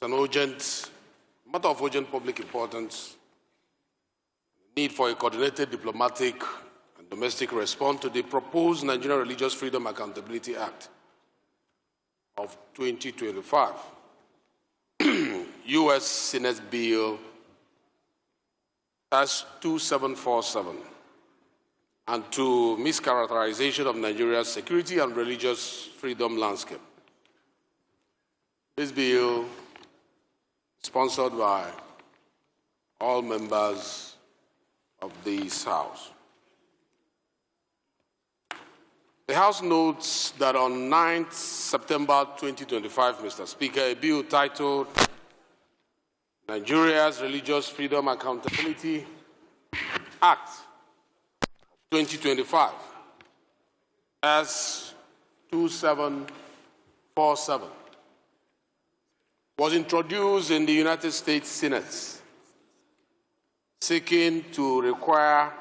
matter of urgent public importance, need for a coordinated diplomatic and domestic response to the proposed Nigerian Religious Freedom Accountability Act of 2025, U.S. Senate Bill S2747, and to mischaracterization of Nigeria's security and religious freedom landscape. This bill, sponsored by all members of this House. The House notes that on 9th September 2025, Mr. Speaker, a bill titled Nigeria's Religious Freedom Accountability Act 2025, S2747, was introduced in the United States Senate, seeking to require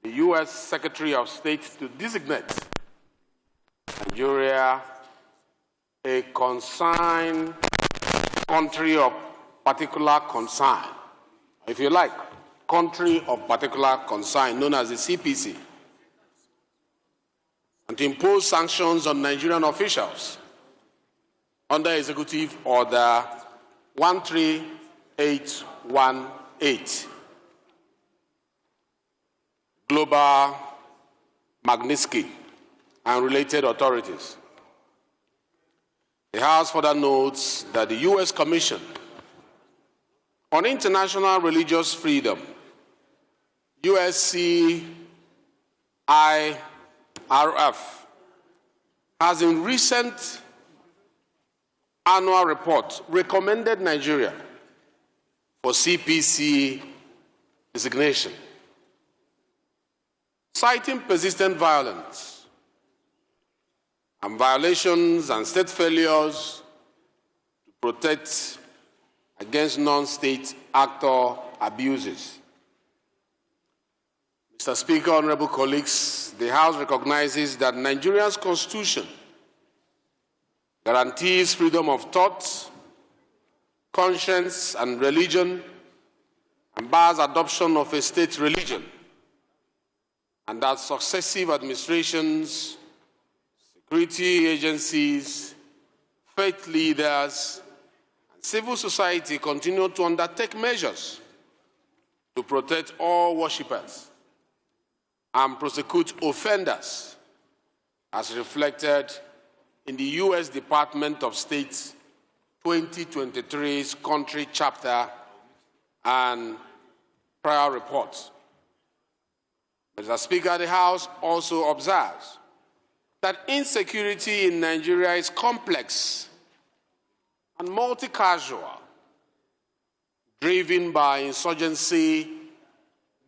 the U.S. Secretary of State to designate Nigeria a consigned country of particular concern, if you like, country of particular concern, known as the CPC, and to impose sanctions on Nigerian officials under Executive Order 13818, Global Magnitsky, and related authorities. The House further notes that the U.S. Commission on International Religious Freedom, USCIRF, has in recent annual report recommended Nigeria for CPC designation, citing persistent violence and violations and state failures to protect against non-state actor abuses. Mr. Speaker, honorable colleagues, the House recognizes that Nigeria's Constitution guarantees freedom of thought, conscience, and religion, and bars adoption of a state religion, and that successive administrations, security agencies, faith leaders, and civil society continue to undertake measures to protect all worshippers and prosecute offenders, as reflected in the U.S. Department of State's 2023's country chapter and prior reports. Mr. Speaker, the House also observes that insecurity in Nigeria is complex and multi-causal, driven by insurgency,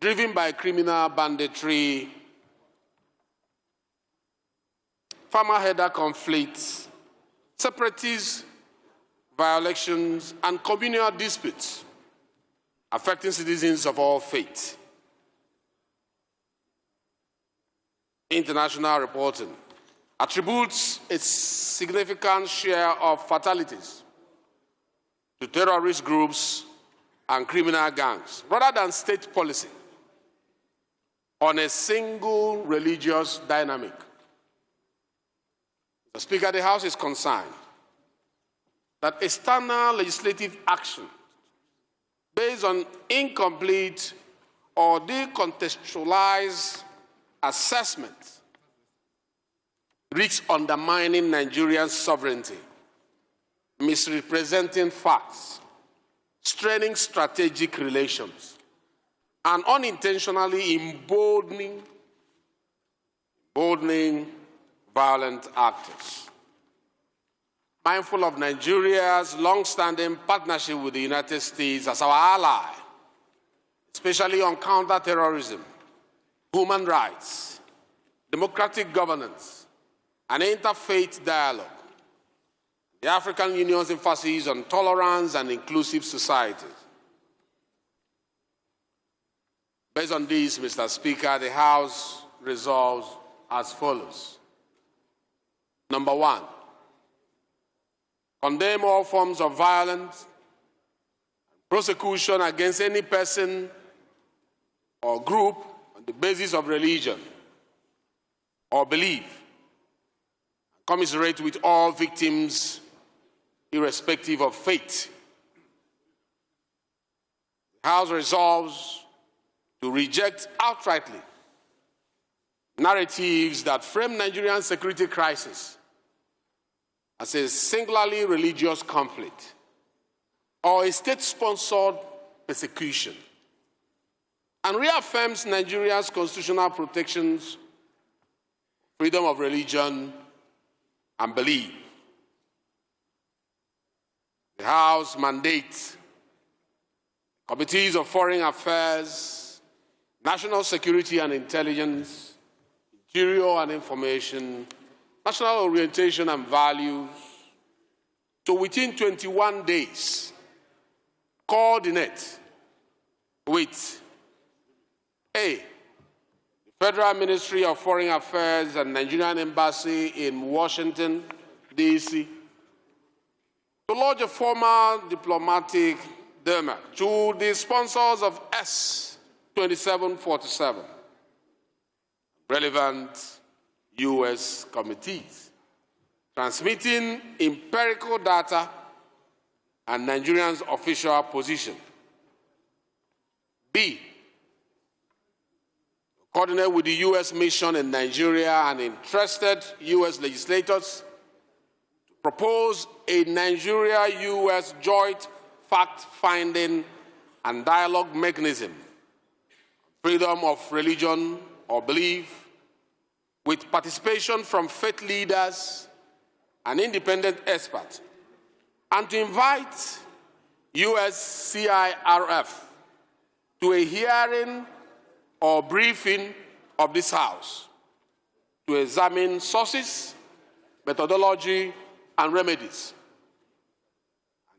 driven by criminal banditry, farmer-herder conflicts, separatist violations, and communal disputes affecting citizens of all faiths. International reporting attributes a significant share of fatalities to terrorist groups and criminal gangs, rather than state policy on a single religious dynamic. The Speaker, the House is concerned that external legislative action based on incomplete or decontextualized assessment risks undermining Nigerian sovereignty, misrepresenting facts, straining strategic relations, and unintentionally emboldening violent actors. Mindful of Nigeria's long-standing partnership with the United States as our ally, especially on counterterrorism, human rights, democratic governance, and interfaith dialogue, the African Union's emphasis on tolerance and inclusive societies. Based on this, Mr. Speaker, the House resolves as follows. Number one, condemn all forms of violence, prosecution against any person or group on the basis of religion or belief, and commiserate with all victims irrespective of faith. The House resolves to reject outrightly narratives that frame Nigerian security crisis as a singularly religious conflict or a state-sponsored persecution, and reaffirms Nigeria's constitutional protections, freedom of religion and belief. The House mandates committees of foreign affairs, national security and intelligence, interior and information, national orientation and values, to within 21 days coordinate with A, the Federal Ministry of Foreign Affairs and Nigerian Embassy in Washington, D.C., to lodge a formal diplomatic demand to the sponsors of S-2747, relevant U.S. committees, transmitting empirical data and Nigerians' official position. B, coordinate with the U.S. mission in Nigeria and interested U.S. legislators to propose a Nigeria-U.S. joint fact-finding and dialogue mechanism, freedom of religion or belief, with participation from faith leaders and independent experts, and to invite U.S. CIRF to a hearing or briefing of this House to examine sources, methodology, and remedies.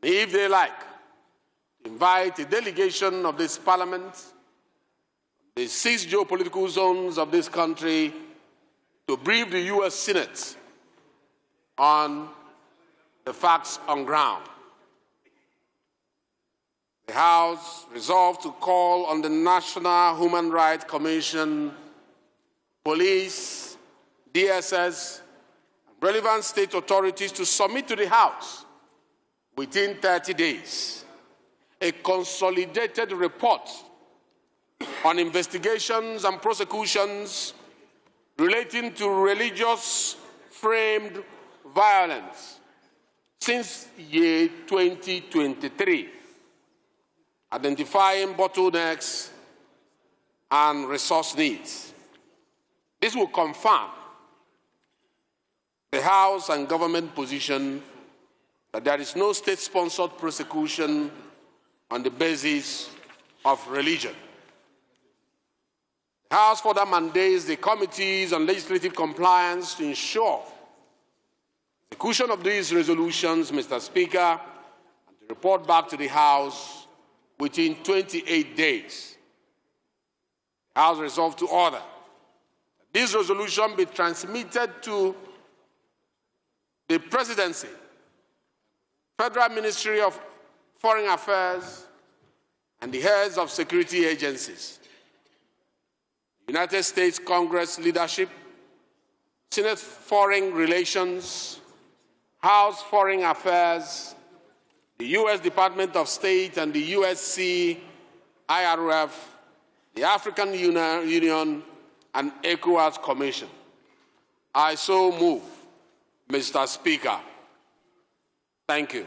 And if they like, invite a delegation of this Parliament, the 6 geopolitical zones of this country, to brief the U.S. Senate on the facts on ground. The House resolved to call on the National Human Rights Commission, police, DSS, and relevant state authorities to submit to the House within 30 days a consolidated report on investigations and prosecutions relating to religious-framed violence since year 2023, identifying bottlenecks and resource needs. This will confirm the House and government position that there is no state-sponsored prosecution on the basis of religion. The House further mandates the committees on legislative compliance to ensure execution of these resolutions, Mr. Speaker, and to report back to the House within 28 days. The House resolved to order that this resolution be transmitted to the Presidency, Federal Ministry of Foreign Affairs, and the heads of security agencies, United States Congress leadership, Senate Foreign Relations, House Foreign Affairs, the U.S. Department of State and the USC, IRF, the African Union, and ECOWAS Commission. I so move, Mr. Speaker. Thank you.